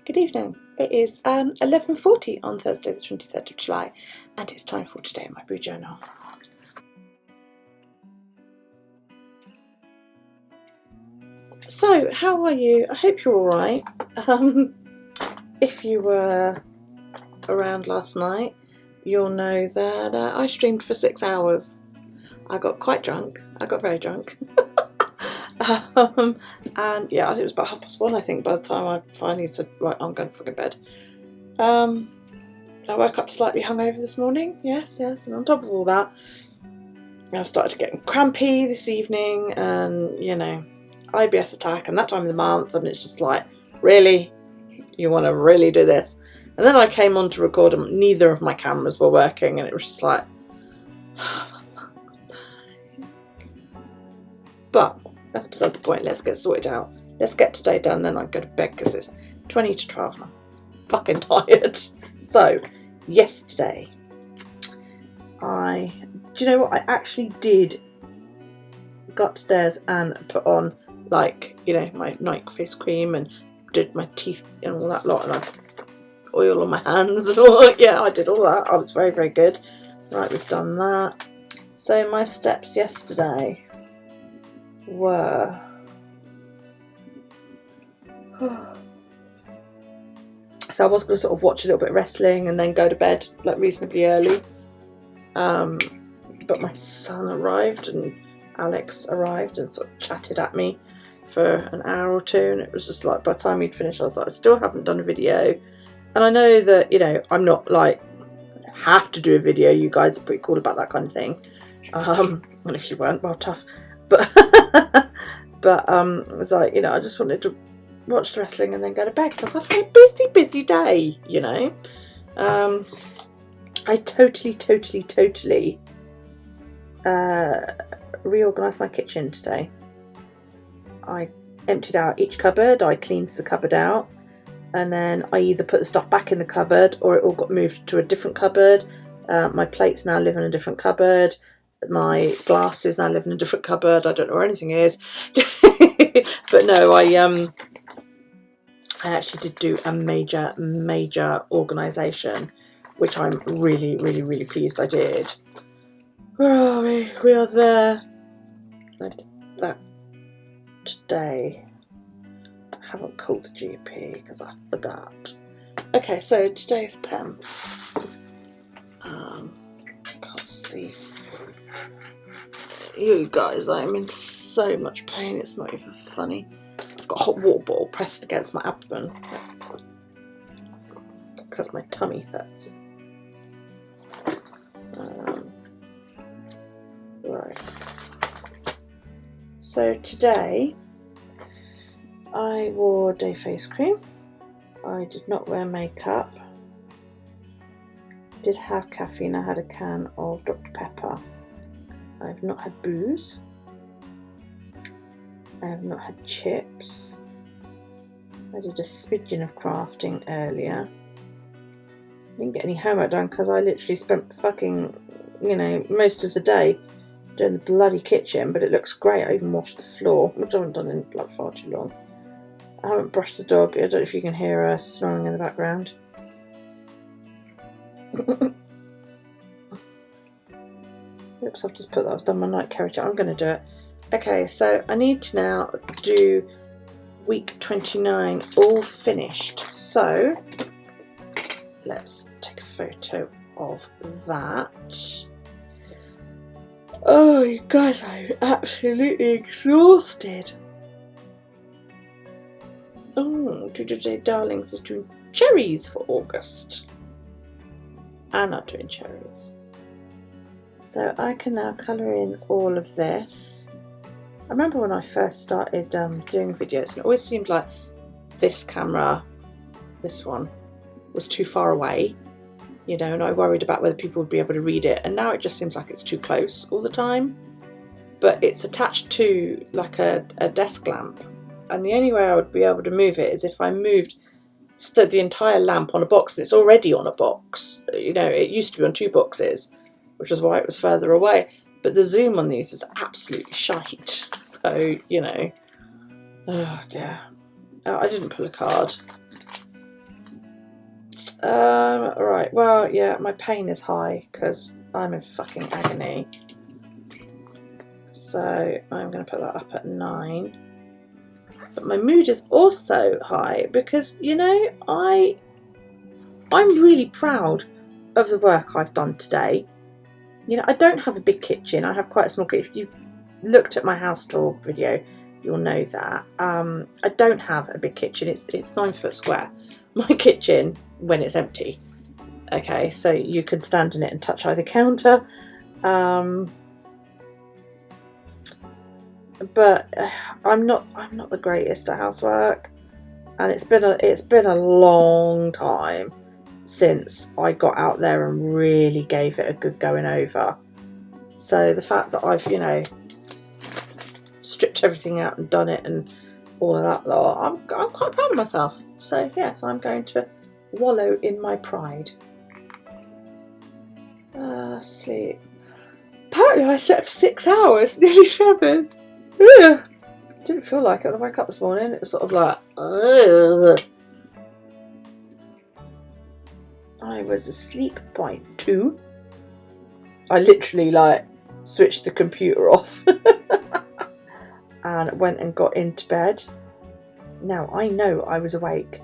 Good evening. It is 11:40 on Thursday the 23rd of July and it's time for Today in My Brew Journal. So, how are you? I hope you're alright. If you were around last night, you'll know that I streamed for 6 hours. I got quite drunk. I got very drunk. And yeah, I think it was about 1:30, I think, by the time I finally said, right, I'm going to fucking bed. I woke up slightly hungover this morning, yes, and on top of all that, I've started getting crampy this evening, and, you know, IBS attack, and that time of the month, and it's just like, really? You want to really do this? And then I came on to record, and neither of my cameras were working, and it was just like, oh, for fuck's sake. But that's beside the point. Let's get sorted out. Let's get today done, then I go to bed because it's 20 to 12 and I'm fucking tired. So, yesterday, do you know what? I actually did go upstairs and put on, like, you know, my night face cream and did my teeth and all that lot, and I oil on my hands and all that. Yeah, I did all that. I was very, very good. Right, we've done that. So my steps yesterday were so I was going to sort of watch a little bit of wrestling and then go to bed like reasonably early, but my son arrived and Alex arrived and sort of chatted at me for an hour or two, and it was just like, by the time he'd finished, I was like, I still haven't done a video. And I know that, you know, I'm not like, have to do a video. You guys are pretty cool about that kind of thing. And if you weren't, well, tough. But it was like, you know, I just wanted to watch the wrestling and then go to bed because I've had a busy day, you know. I totally reorganised my kitchen today. I emptied out each cupboard, I cleaned the cupboard out, and then I either put the stuff back in the cupboard or it all got moved to a different cupboard. My plates now live in a different cupboard. My glasses now live in a different cupboard. I don't know where anything is. But no, I actually did do a major organisation, which I'm really pleased I did. Where are we? We are there. I did that today. I haven't called the GP because I forgot. Okay, so today's pen. Can't see. You guys, I'm in so much pain, it's not even funny. I've got a hot water bottle pressed against my abdomen because my tummy hurts. Right. So today I wore day face cream. I did not wear makeup. Did have caffeine. I had a can of Dr. Pepper. I've not had booze. I have not had chips. I did a smidgen of crafting earlier. Didn't get any homework done because I literally spent fucking, you know, most of the day doing the bloody kitchen, but it looks great. I even washed the floor, which I haven't done in like far too long. I haven't brushed the dog. I don't know if you can hear her snoring in the background. Oops, I've just put that. I've done my night keratin. I'm going to do it. Okay, so I need to now do week 29 all finished. So let's take a photo of that. Oh, you guys, I'm absolutely exhausted. Oh, today, darlings, is doing cherries for August. I'm not doing cherries. So I can now colour in all of this. I remember when I first started doing videos, and it always seemed like this camera, this one, was too far away, you know, and I worried about whether people would be able to read it, and now it just seems like it's too close all the time. But it's attached to like a desk lamp, and the only way I would be able to move it is if I moved the entire lamp on a box, and it's already on a box. You know, it used to be on 2 boxes, which is why it was further away. But the zoom on these is absolutely shite. So, you know, oh dear. Oh, I didn't pull a card. Right, well, yeah, my pain is high because I'm in fucking agony. So I'm going to put that up at 9. But my mood is also high because, you know, I'm really proud of the work I've done today. You know, I don't have a big kitchen. I have quite a small kitchen. If you've looked at my house tour video, you'll know that. I don't have a big kitchen. It's 9 foot square. My kitchen, when it's empty. Okay, so you can stand in it and touch either counter. But I'm not the greatest at housework, and it's been a long time since I got out there and really gave it a good going over. So the fact that I've, you know, stripped everything out and done it and all of that lot, I'm quite proud of myself. So yes, I'm going to wallow in my pride. Sleep. Apparently I slept for 6 hours, nearly 7. Ugh. Didn't feel like it when I woke up this morning. It was sort of like, ugh. I was asleep by 2. I literally like switched the computer off and went and got into bed. Now I know I was awake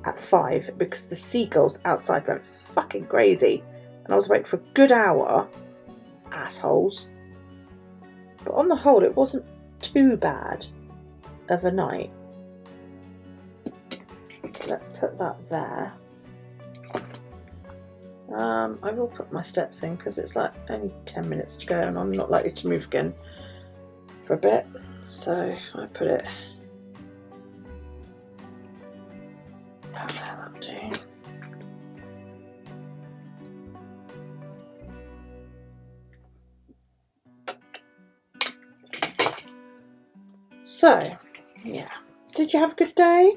at 5 because the seagulls outside went fucking crazy, and I was awake for a good hour. Assholes. But on the whole, it wasn't too bad of a night. So let's put that there. I will put my steps in because it's like only 10 minutes to go and I'm not likely to move again for a bit. So if I put it out there, that'll do. So, yeah. Did you have a good day?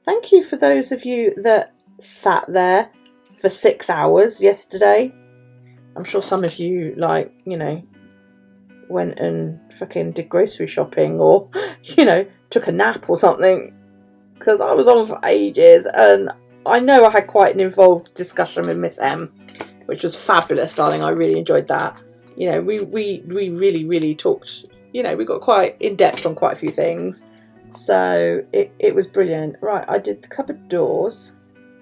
Thank you for those of you that sat there for 6 hours yesterday. I'm sure some of you, like, you know, went and fucking did grocery shopping or, you know, took a nap or something. Because I was on for ages and I know I had quite an involved discussion with Miss M, which was fabulous, darling. I really enjoyed that. You know, we really talked. You know, we got quite in depth on quite a few things, so it was brilliant. Right, I did the cupboard doors.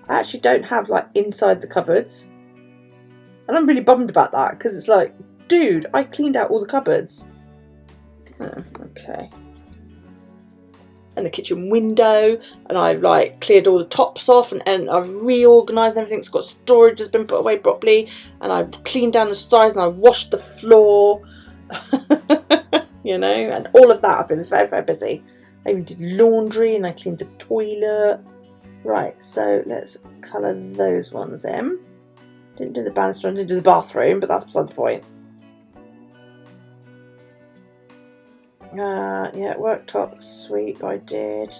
I actually don't have like inside the cupboards, and I'm really bummed about that because it's like, dude, I cleaned out all the cupboards. Oh, okay. And the kitchen window, and I've like cleared all the tops off, and I've reorganised everything. It's got storage has been put away properly, and I've cleaned down the sides, and I washed the floor. You know, and all of that. I've been very busy. I even did laundry and I cleaned the toilet. Right, so let's colour those ones in. Didn't do the banister, I didn't do the bathroom, but that's beside the point. Yeah, worktop sweep I did.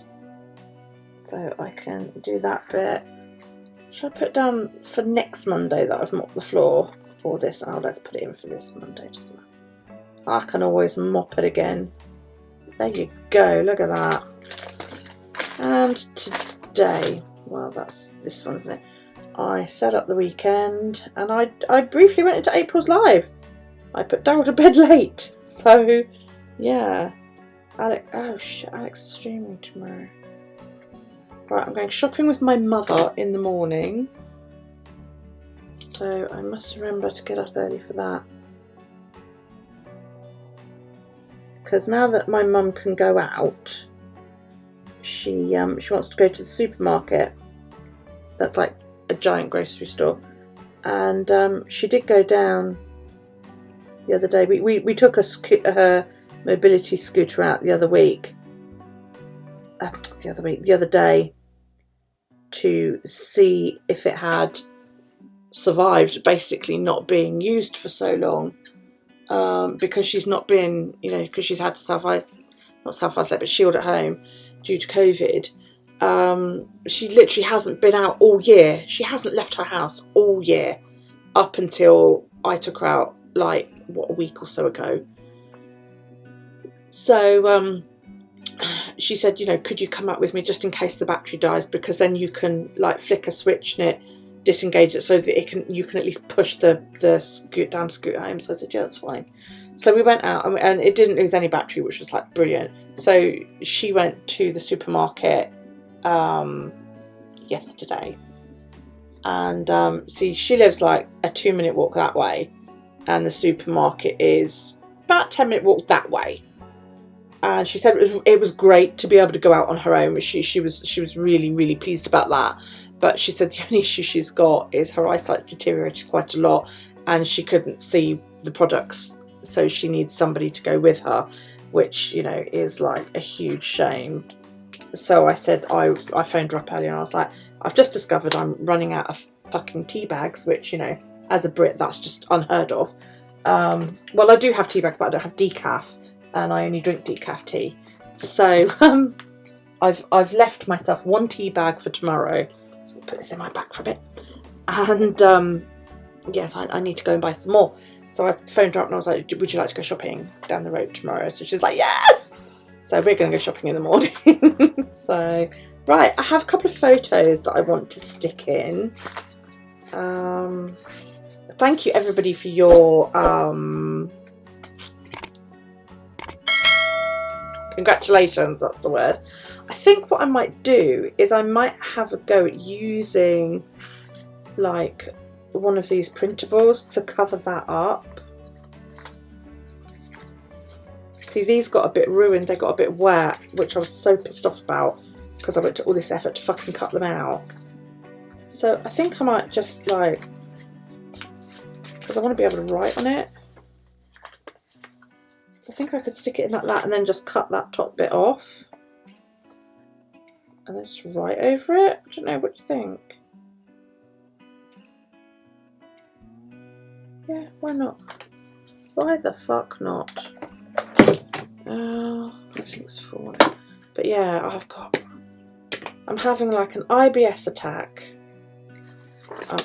So I can do that bit. Should I put down for next Monday that I've mopped the floor? Or this? Oh, let's put it in for this Monday, doesn't matter. I can always mop it again. There you go, look at that. And today, well, that's this one, isn't it? I set up the weekend and I briefly went into April's live. I put Daryl to bed late. So, yeah. Alex is streaming tomorrow. Right, I'm going shopping with my mother in the morning. So I must remember to get up early for that. Because now that my mum can go out, she wants to go to the supermarket. That's like a giant grocery store, and she did go down the other day. We took her mobility scooter out the other day to see if it had survived basically not being used for so long. Because she's not been, you know, because she's had to self-isolate, but shield at home due to COVID. She literally hasn't been out all year. She hasn't left her house all year up until I took her out, like, a week or so ago. So she said, you know, could you come out with me just in case the battery dies, because then you can like flick a switch and it disengage it so that you can at least push the damn scooter home. So I said, yeah, that's fine. So we went out, and it didn't lose any battery, which was like brilliant. So she went to the supermarket yesterday, and see, she lives like a 2-minute walk that way, and the supermarket is about 10-minute walk that way. And she said it was great to be able to go out on her own. She was really, really pleased about that. But she said the only issue she's got is her eyesight's deteriorated quite a lot, and she couldn't see the products, so she needs somebody to go with her, which, you know, is like a huge shame. So I said, I phoned her up earlier and I was like, I've just discovered I'm running out of fucking tea bags, which, you know, as a Brit, that's just unheard of. Well, I do have tea bags, but I don't have decaf, and I only drink decaf tea. So I've left myself 1 tea bag for tomorrow. So I'll put this in my bag for a bit. And yes, I need to go and buy some more. So I phoned her up and I was like, would you like to go shopping down the road tomorrow? So she's like, yes! So we're going to go shopping in the morning. So, right, I have a couple of photos that I want to stick in. Thank you everybody for your congratulations, that's the word. I think what I might do is I might have a go at using like one of these printables to cover that up. See, these got a bit ruined, they got a bit wet, which I was so pissed off about because I went to all this effort to fucking cut them out. So I think I might just like, because I want to be able to write on it. So I think I could stick it in like that and then just cut that top bit off. And then just write over it. I don't know, what do you think? Yeah, why not? Why the fuck not? Everything's falling. But yeah, I'm having like an IBS attack. I'm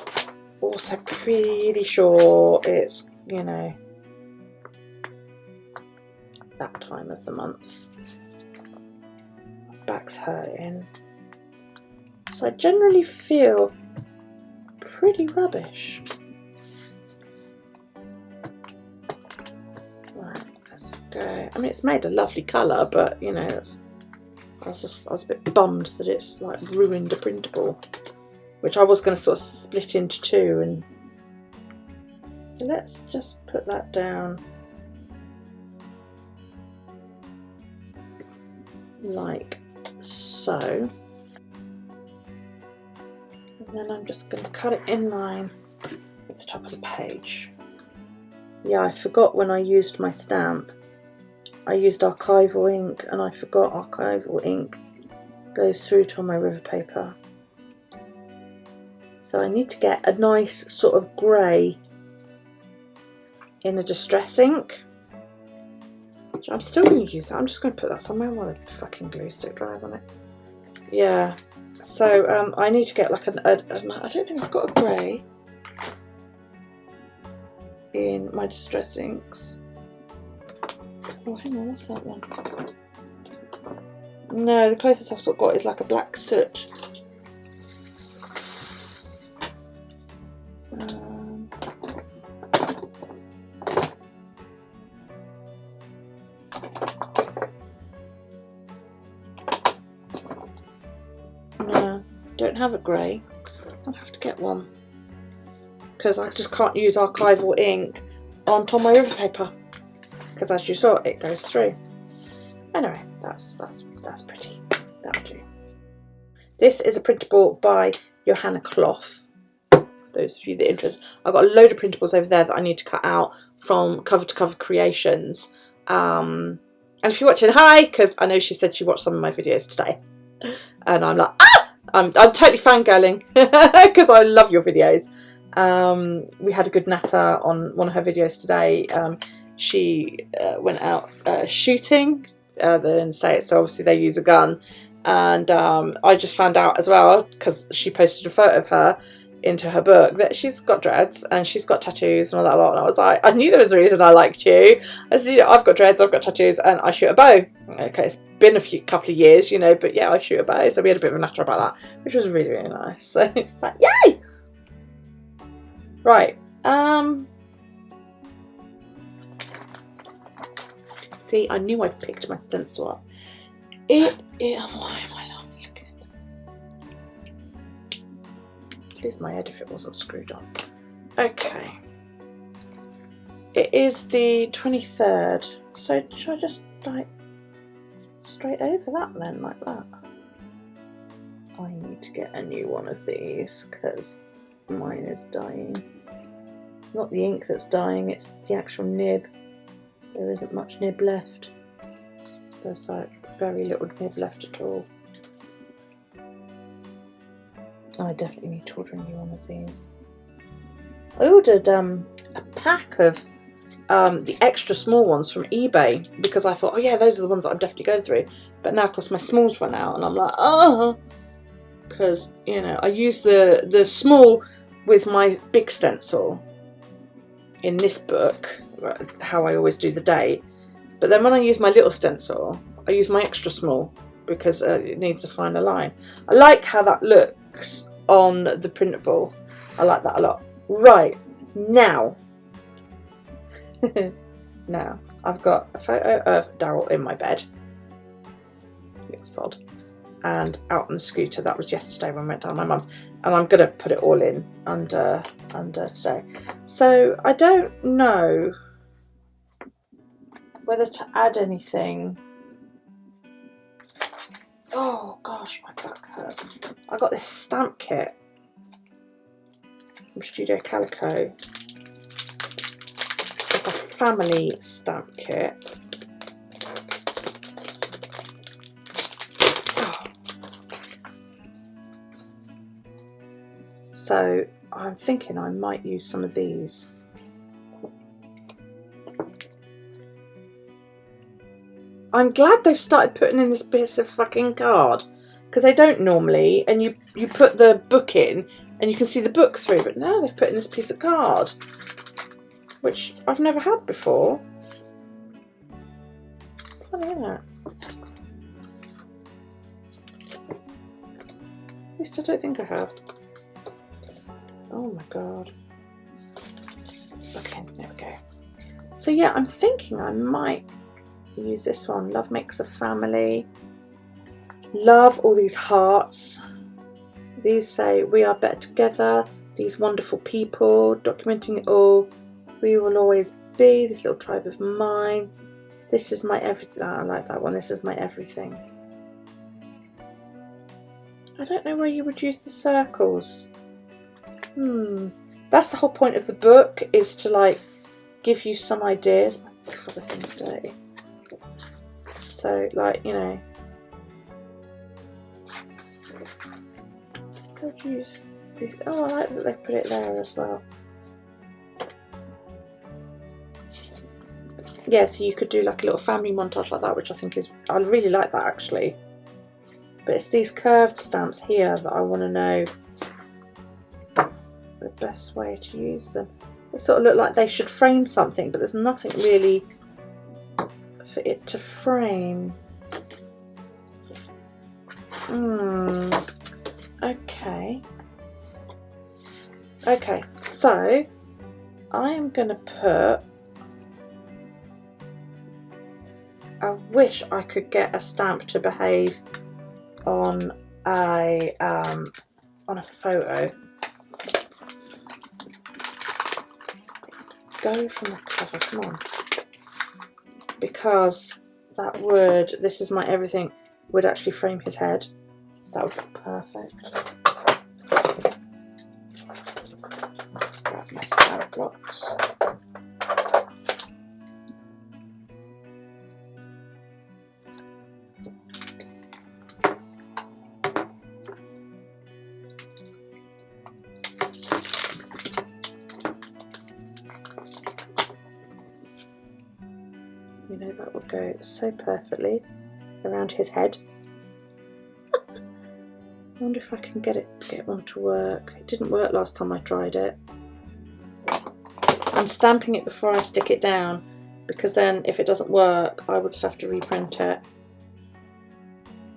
also pretty sure it's, you know, that time of the month. My back's hurting. So I generally feel pretty rubbish. Right, let's go. I mean, it's made a lovely colour, but you know, I was a bit bummed that it's like ruined a printable, which I was going to sort of split into 2, and so let's just put that down like so, and then I'm just going to cut it in line with the top of the page. Yeah, I forgot when I used my stamp, I used archival ink, and I forgot archival ink goes through to my river paper. So I need to get a nice sort of grey in a distress ink. I'm still going to use that. I'm just going to put that somewhere while the fucking glue stick dries on it. Yeah. So I need to get like I don't think I've got a grey in my distress inks. Oh, hang on, what's that one? No, the closest I've sort of got is like a black soot. No, don't have a grey. I'll have to get one because I just can't use archival ink on top of my river paper because, as you saw, it goes through. Anyway, that's pretty. That'll do. This is a printable by Johanna Cloth. Those of you that are interested, I've got a load of printables over there that I need to cut out from Cover to Cover Creations. And if you're watching, hi, because I know she said she watched some of my videos today, and I'm like, ah, I'm totally fangirling because I love your videos. We had a good natter on one of her videos today. She went out shooting. They didn't say it, so obviously they use a gun, and I just found out as well because she posted a photo of her into her book that she's got dreads and she's got tattoos and all that lot, and I was like, I knew there was a reason I liked you. I said, you know, I've got dreads, I've got tattoos, and I shoot a bow. Okay, it's been a couple of years, you know, but yeah, I shoot a bow, so we had a bit of a natter about that, which was really, really nice. So it's like, yay! Right. See, I knew I'd picked my stencil up. Why am I not looking at that? I'd lose my head if it wasn't screwed on. Okay. It is the 23rd. So should I just like straight over that then, like that? I need to get a new one of these because mine is dying. Not the ink that's dying, it's the actual nib. There isn't much nib left. There's like very little nib left at all. I definitely need to order a new one of these. I ordered a pack of the extra small ones from eBay because I thought, oh yeah, those are the ones that I'm definitely going through. But now, of course, my smalls run out, and I'm like, oh, because you know I use the small with my big stencil in this book, how I always do the date. But then when I use my little stencil, I use my extra small because it needs a finer line. I like how that looks on the printable. I like that a lot. Right, now. Now, I've got a photo of Daryl in my bed. Big sod. And out on the scooter. That was yesterday when I went down my mum's. And I'm going to put it all in under today. So, I don't know whether to add anything. Oh gosh, my back hurts. I got this stamp kit from Studio Calico. It's a family stamp kit. Oh. So I'm thinking I might use some of these. I'm glad they've started putting in this piece of fucking card, because they don't normally, and you put the book in and you can see the book through, but now they've put in this piece of card, which I've never had before. Funny, isn't it? At least I don't think I have. Oh my god. Okay, there we go. So yeah, I'm thinking I might use this one. Love makes a family. Love all these hearts. These say we are better together. These wonderful people. Documenting it all. We will always be. This little tribe of mine. This is my everything. I like that one. This is my everything. I don't know where you would use the circles. That's the whole point of the book, is to like give you some ideas. My God, the thing's dirty. So, like, you know, could use these. Oh, I like that they put it there as well. Yeah, so you could do like a little family montage like that, which I think is, I really like that actually. But it's these curved stamps here that I want to know the best way to use them. They sort of look like they should frame something, but there's nothing really for it to frame. Okay. Okay, so I am going to put, I wish I could get a stamp to behave on a photo. Go from the cover, come on. Because that would, this is my everything, would actually frame his head. That would be perfect. Grab my stamp blocks. You know, that would go so perfectly around his head. I wonder if I can get one to work. It didn't work last time I tried it. I'm stamping it before I stick it down, because then if it doesn't work I would just have to reprint it.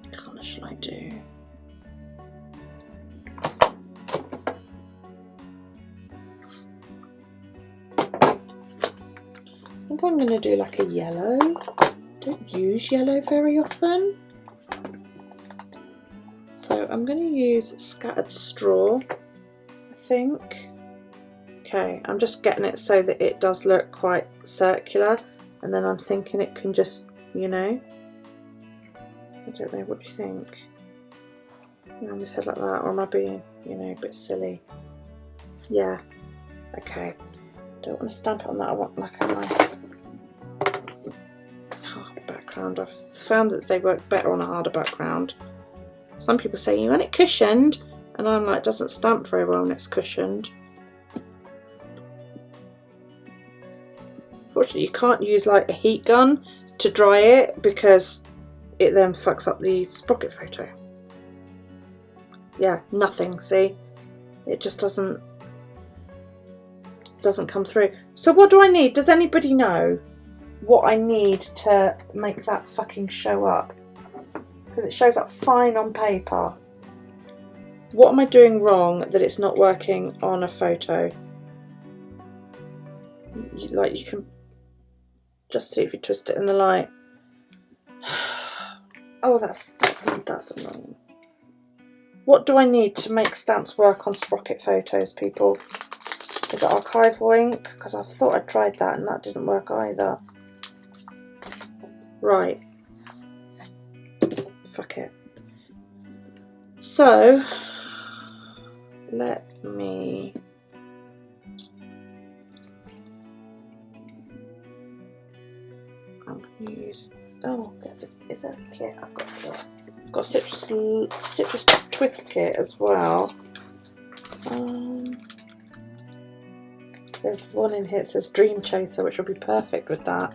What colour shall I do? think I'm going to do like a yellow. Don't use yellow very often. So I'm going to use scattered straw, I think. Okay, I'm just getting it so that it does look quite circular, and then I'm thinking it can just, you know, I don't know, what do you think? Around his head like that, or am I being, you know, a bit silly? Yeah, okay. Don't want to stamp it on that, I want like a nice hard background. I've found that they work better on a harder background. Some people say you want it cushioned, and I'm like, it doesn't stamp very well when it's cushioned. Fortunately, you can't use like a heat gun to dry it because it then fucks up the sprocket photo. Yeah, nothing, see? It just doesn't come through. So what do I need? Does anybody know what I need to make that fucking show up? Because it shows up fine on paper. What am I doing wrong that it's not working on a photo? Like, you can just see if you twist it in the light. Oh, that's annoying. What do I need to make stamps work on sprocket photos, people? Is it archival ink? Because I thought I tried that and that didn't work either. Right. Fuck it. So, let me... I'm going to use... Oh, is there a kit? I've got a kit. I've got a citrus twist kit as well. There's one in here that says Dream Chaser, which will be perfect with that.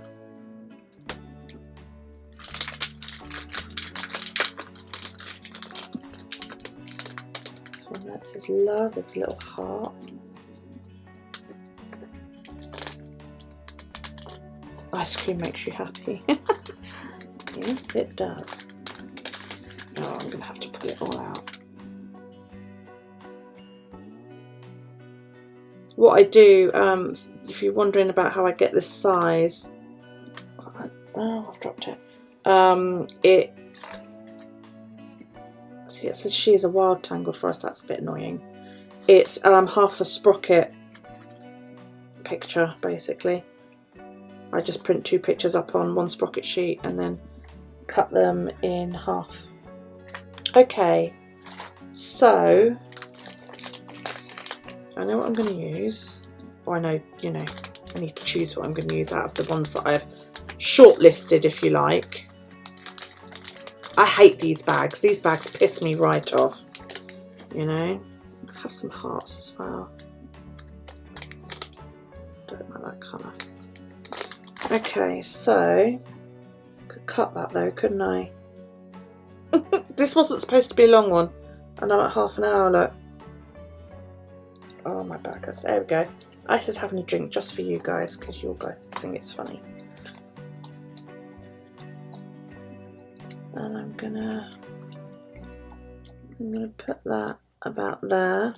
This one that says Love, there's a little heart. Ice cream makes you happy. Yes, it does. Oh, I'm going to have to pull it all out. What I do, if you're wondering about how I get this size, oh, I've dropped it. See, it says she is a wild tangled forest. That's a bit annoying. It's half a sprocket picture, basically. I just print 2 pictures up on one sprocket sheet and then cut them in half. Okay, so I know what I'm going to use. Or I know, you know, I need to choose what I'm going to use out of the ones that I've shortlisted, if you like. I hate these bags. These bags piss me right off. You know, let's have some hearts as well. Don't like that colour. Okay, so could cut that though, couldn't I? This wasn't supposed to be a long one, and I'm at half an hour. Look. Oh, my back hurts. There we go. Ice is having a drink just for you guys because you guys think it's funny. And I'm gonna put that about there.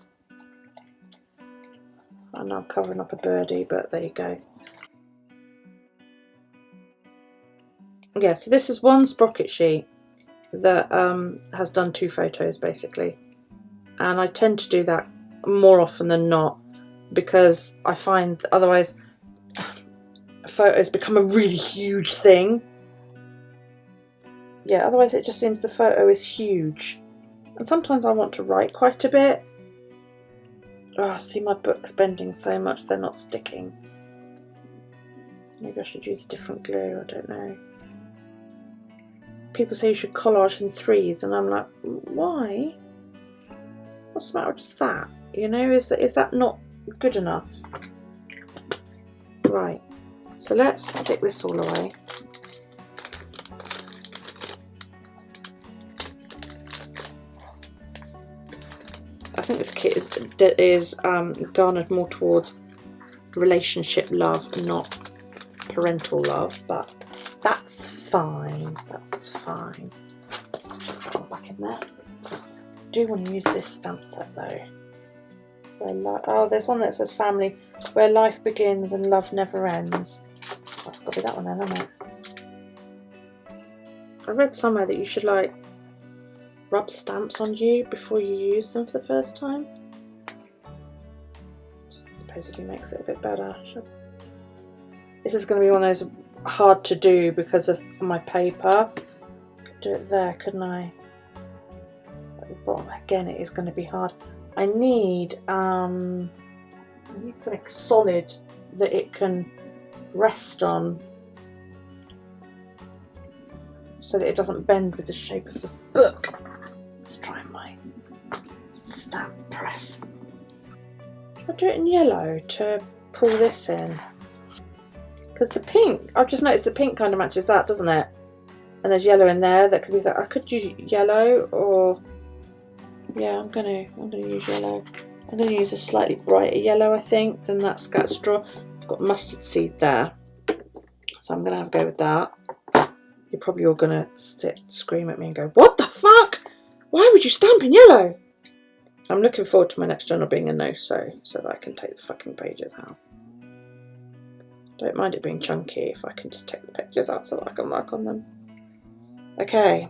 I know I'm covering up a birdie, but there you go. Yeah, so this is one sprocket sheet that has done 2 photos basically, and I tend to do that more often than not because I find that otherwise photos become a really huge thing. Yeah, otherwise it just seems the photo is huge, and sometimes I want to write quite a bit. Oh, see, my book's bending so much they're not sticking. Maybe I should use a different glue, I don't know. People say you should collage in 3s, and I'm like, why? What's the matter with just that? You know, is that not good enough? Right, so let's stick this all away. I think this kit is garnered more towards relationship love, not parental love, but that's fine. That's fine. Put that back in there. I do want to use this stamp set though. Oh, there's one that says family, where life begins and love never ends. That's got to be that one then, hasn't it? I read somewhere that you should like rub stamps on you before you use them for the first time. Just supposedly makes it a bit better. This is going to be one of those hard to do because of my paper. Could do it there, couldn't I? At the bottom again, it is going to be hard. I need something solid that it can rest on, so that it doesn't bend with the shape of the book. Let's try my stamp press. Should I do it in yellow to pull this in? Because the pink, I've just noticed the pink kind of matches that, doesn't it? And there's yellow in there. That could be that. I could do yellow, or yeah, I'm gonna use yellow. I'm gonna use a slightly brighter yellow, I think, than that scat straw. I've got mustard seed there, so I'm gonna have a go with that. You're probably all gonna scream at me and go, "What the fuck? Why would you stamp in yellow?" I'm looking forward to my next journal being a no-sew, so that I can take the fucking pages out. Don't mind it being chunky if I can just take the pictures out so that I can work on them. Okay.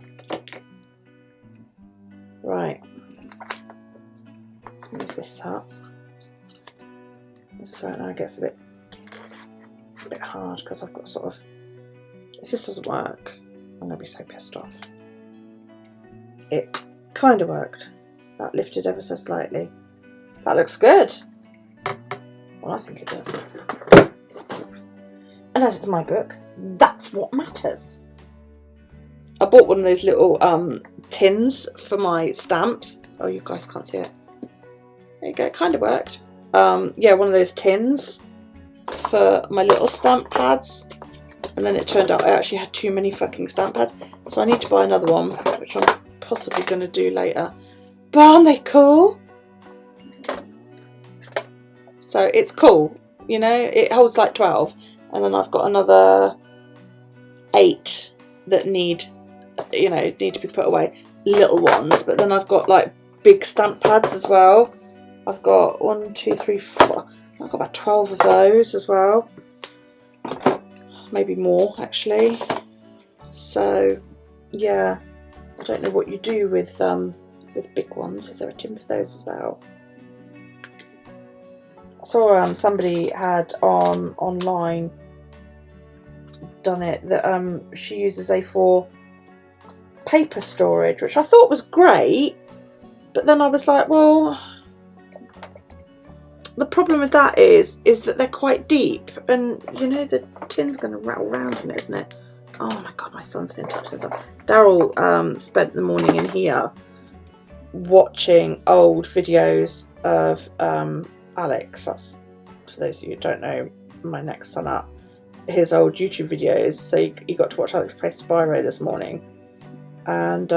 Right. Let's move this up. This is right now it gets a bit hard because I've got sort of... If this doesn't work, I'm going to be so pissed off. It kind of worked. That lifted ever so slightly. That looks good. Well, I think it does. And as it's my book, that's what matters. I bought one of those little tins for my stamps. Oh, you guys can't see it. There you go, it kind of worked. Yeah, one of those tins for my little stamp pads. And then it turned out I actually had too many fucking stamp pads. So I need to buy another one, which I'm possibly going to do later. But aren't they cool? So it's cool, you know, it holds like 12. And then I've got another 8 that need to be put away. Little ones, but then I've got like big stamp pads as well. I've got 1, 2, 3, 4. I've got about 12 of those as well. Maybe more actually. So yeah, I don't know what you do with big ones. Is there a tin for those as well? I saw somebody had online done it that she uses A4 paper storage, which I thought was great, but then I was like, well, the problem with that is that they're quite deep, and you know the tin's going to rattle around in it, isn't it? Oh my god, my son's been touching this up. Daryl spent the morning in here watching old videos of Alex. That's, for those of you who don't know, my next son up, his old YouTube videos. So he got to watch Alex play Spyro this morning, and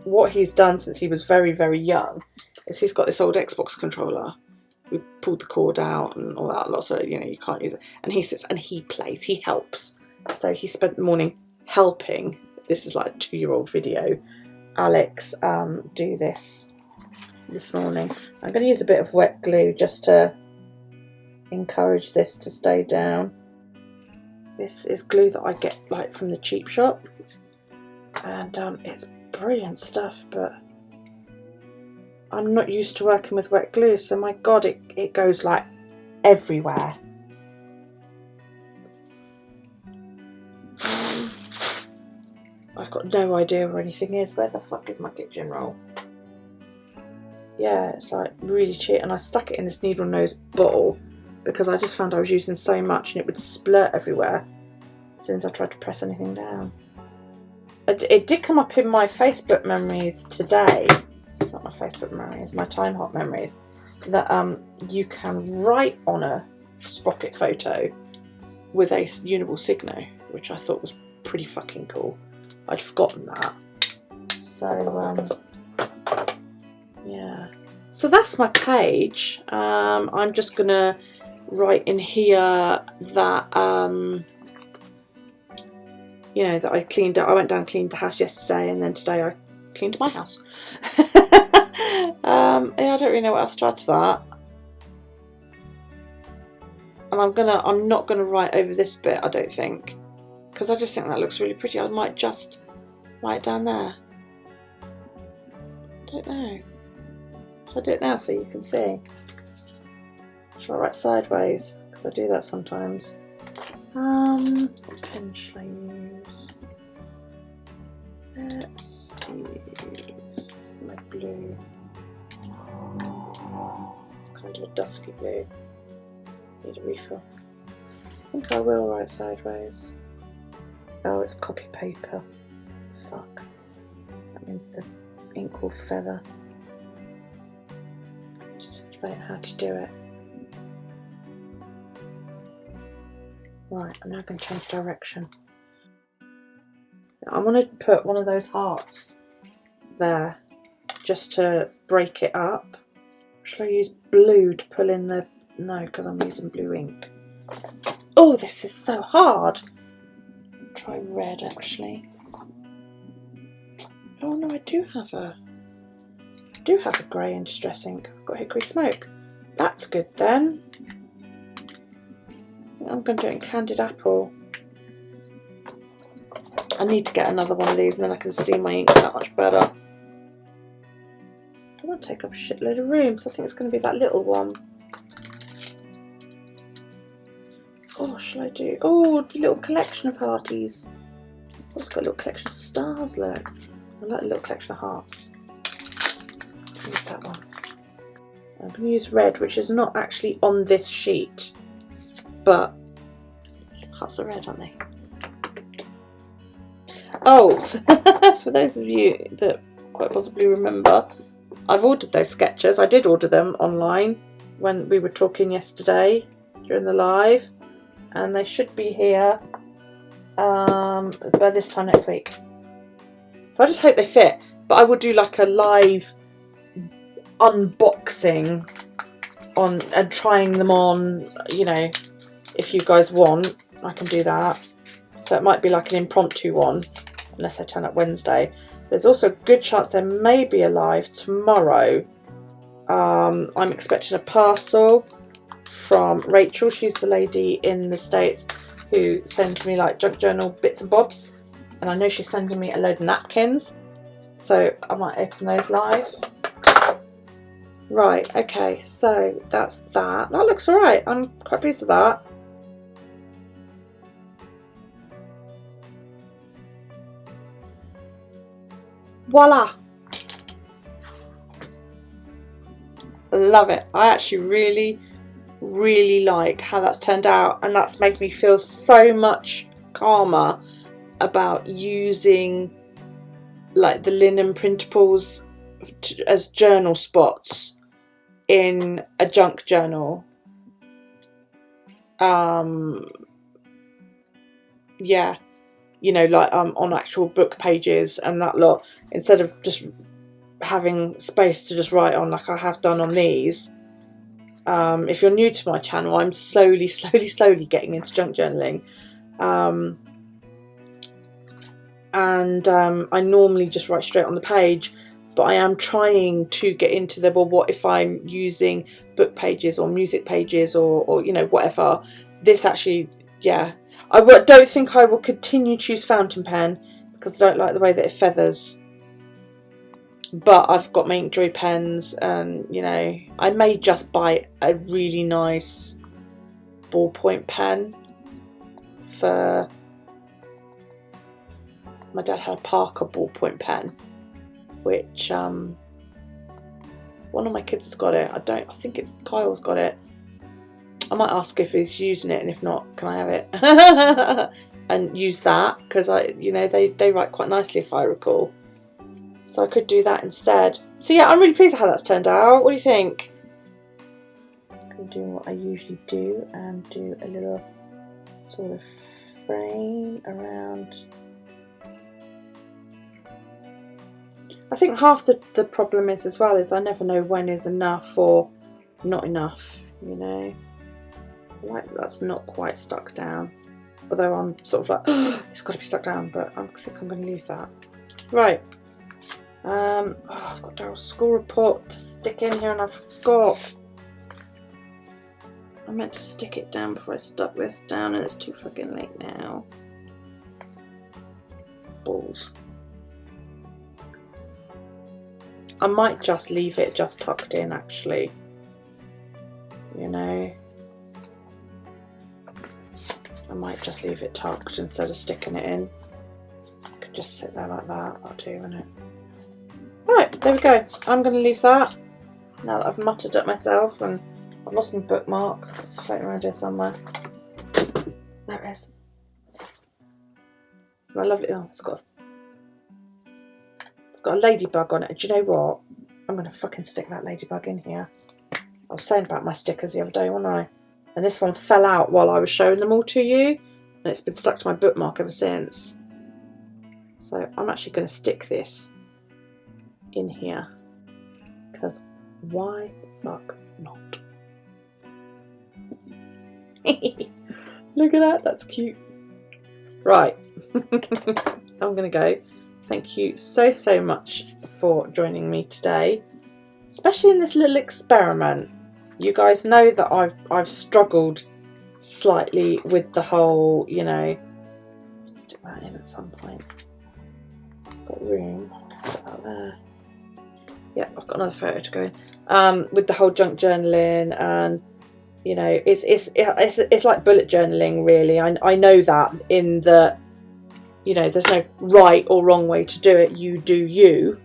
what he's done since he was very, very young is he's got this old Xbox controller. We pulled the cord out and all that lot, so you know you can't use it. And he sits and he plays, he helps. So he spent the morning helping. This is like a 2-year-old video. Alex do this morning. I'm going to use a bit of wet glue just to encourage this to stay down. This is glue that I get like from the cheap shop, and it's brilliant stuff, but I'm not used to working with wet glue, so my god, it goes like everywhere. I've got no idea where anything is. Where the fuck is my kitchen roll? Yeah, it's like really cheap, and I stuck it in this needle nose bottle because I just found I was using so much and it would splurt everywhere as soon as I tried to press anything down. It did come up in my Facebook memories today. Not my Facebook memories, my Time Hop memories, that you can write on a sprocket photo with a Uniball Signo, which I thought was pretty fucking cool. I'd forgotten that. So yeah. So that's my page. I'm just gonna write in here that you know, that I cleaned up. I went down and cleaned the house yesterday, and then today I cleaned my house. Yeah, I don't really know what else to add to that. And I'm not gonna write over this bit, I don't think, because I just think that looks really pretty. I might just write down there. I don't know. Shall I do it now so you can see? Shall I write sideways? Because I do that sometimes. What pen shall I use? Let's use my blue. It's kind of a dusky blue. Need a refill. I think I will write sideways. Oh, it's copy paper. Fuck. That means the ink will feather. Just debate how to do it. Right, I'm now going to change direction. I want to put one of those hearts there just to break it up. Shall I use blue to pull in the... No, because I'm using blue ink. Oh, this is so hard. Try red actually. Oh no, I do have a grey and distress ink. I've got hickory smoke. That's good then. I'm going to do it in candied apple. I need to get another one of these and then I can see my inks that much better. I don't want to take up a shitload of room, so I think it's going to be that little one. Oh, shall I do? Oh, the little collection of hearties. Oh, it's got a little collection of stars, look. I like a little collection of hearts. Use that one. I'm going to use red, which is not actually on this sheet, but hearts are red, aren't they? Oh, for those of you that quite possibly remember, I've ordered those sketches. I did order them online when we were talking yesterday during the live, and they should be here by this time next week. So I just hope they fit, but I will do like a live unboxing on and trying them on, you know, if you guys want, I can do that. So it might be like an impromptu one, unless I turn up Wednesday. There's also a good chance there may be a live tomorrow. I'm expecting a parcel from Rachel. She's the lady in the States who sends me like junk journal bits and bobs, and I know she's sending me a load of napkins, so I might open those live. Right, okay, so that's that. That looks alright. I'm quite pleased with that. Voila! Love it. I actually really like how that's turned out, and that's made me feel so much calmer about using like the linen printables as journal spots in a junk journal. Yeah, you know, like on actual book pages and that lot, instead of just having space to just write on like I have done on these. If you're new to my channel, I'm slowly getting into junk journaling, and I normally just write straight on the page, but I am trying to get into the, well, what if I'm using book pages or music pages or you know, whatever. This actually, yeah, I don't think I will continue to use fountain pen because I don't like the way that it feathers. But I've got my Inkjoy pens, and you know, I may just buy a really nice ballpoint pen for... My dad had a Parker ballpoint pen, which one of my kids has got it. I think it's Kyle's got it. I might ask if he's using it, and if not, can I have it? And use that, because you know, they write quite nicely if I recall. So I could do that instead. So yeah, I'm really pleased with how that's turned out. What do you think? I'm going to do what I usually do and do a little sort of frame around. I think half the problem is as well is I never know when is enough or not enough, you know. Like that's not quite stuck down. Although I'm sort of like, oh, it's got to be stuck down, but I think I'm going to leave that. Right. Oh, I've got Daryl's school report to stick in here, and I've got... I meant to stick it down before I stuck this down and it's too fucking late now. Balls. I might just leave it just tucked in actually. You know. I might just leave it tucked instead of sticking it in. I could just sit there like that. That'll do, won't it? Right, there we go. I'm going to leave that. Now that I've muttered at myself and I've lost my bookmark. It's floating around here somewhere. There it is. It's my lovely. Oh, it's got a ladybug on it. Do you know what? I'm going to fucking stick that ladybug in here. I was saying about my stickers the other day, wasn't I? And this one fell out while I was showing them all to you, and it's been stuck to my bookmark ever since. So I'm actually going to stick this in here, because why the fuck not? Look at that, that's cute. Right, I'm going to go. Thank you so much for joining me today, especially in this little experiment. You guys know that I've struggled slightly with the whole, you know, stick that in at some point. Got room, put that there. Yeah, I've got another photo to go in. With the whole junk journaling, and you know, it's like bullet journaling really. I know that in the, you know, there's no right or wrong way to do it. You do you,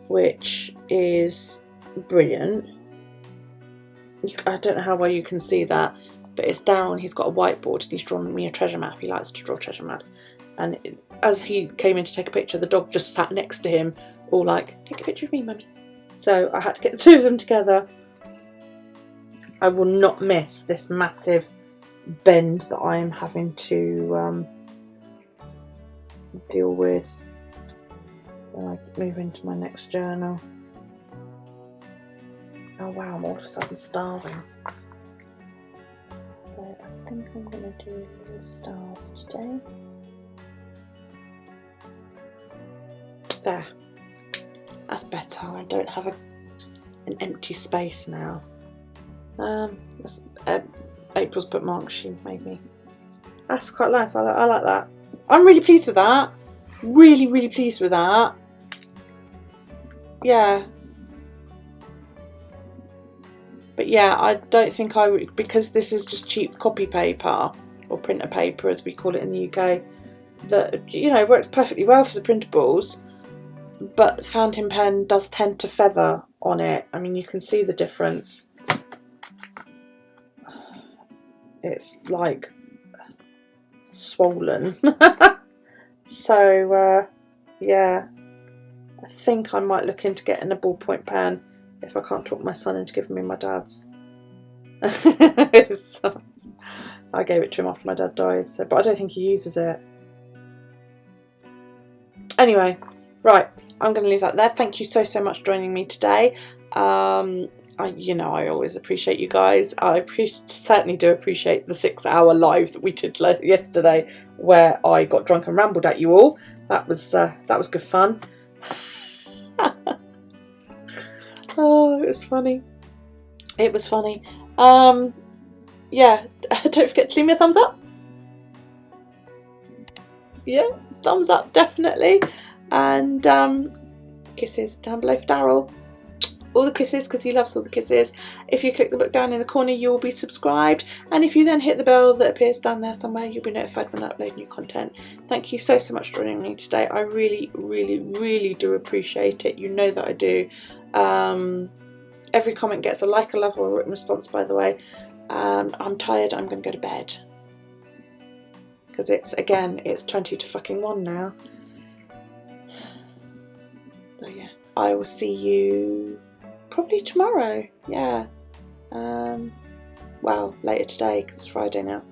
which is brilliant. I don't know how well you can see that, but it's Daryl and he's got a whiteboard and he's drawn me a treasure map. He likes to draw treasure maps. And as he came in to take a picture, the dog just sat next to him, all like, take a picture of me, mummy. So I had to get the two of them together. I will not miss this massive bend that I am having to deal with when I move into my next journal. Oh wow, I'm all of a sudden starving. So I think I'm going to do little stars today. There. That's better. I don't have an empty space now. That's, April's bookmark she made me. That's quite nice. I like that. I'm really pleased with that. Really pleased with that. Yeah. But yeah, I don't think I would, because this is just cheap copy paper, or printer paper as we call it in the UK, that, you know, works perfectly well for the printables, but fountain pen does tend to feather on it. I mean, you can see the difference. It's like swollen. So yeah, I think I might look into getting a ballpoint pen if I can't talk my son into giving me my dad's. I gave it to him after my dad died, so, but I don't think he uses it. Anyway, right, I'm going to leave that there. Thank you so much for joining me today. You know, I always appreciate you guys. I certainly do appreciate the 6-hour live that we did yesterday, where I got drunk and rambled at you all. That was good fun. Oh, it was funny. It was funny. Yeah, don't forget to leave me a thumbs up. Yeah, thumbs up, definitely. And kisses down below for Daryl. All the kisses, because he loves all the kisses. If you click the book down in the corner, you will be subscribed. And if you then hit the bell that appears down there somewhere, you'll be notified when I upload new content. Thank you so much for joining me today. I really do appreciate it. You know that I do. Every comment gets a like, a love, or a written response, by the way. I'm tired. I'm going to go to bed. Because it's 20 to fucking 1 now. So yeah, I will see you probably tomorrow. Yeah. Well, later today because it's Friday now.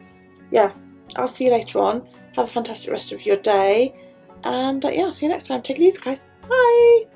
Yeah, I'll see you later on. Have a fantastic rest of your day. And yeah, I'll see you next time. Take it easy, guys. Bye.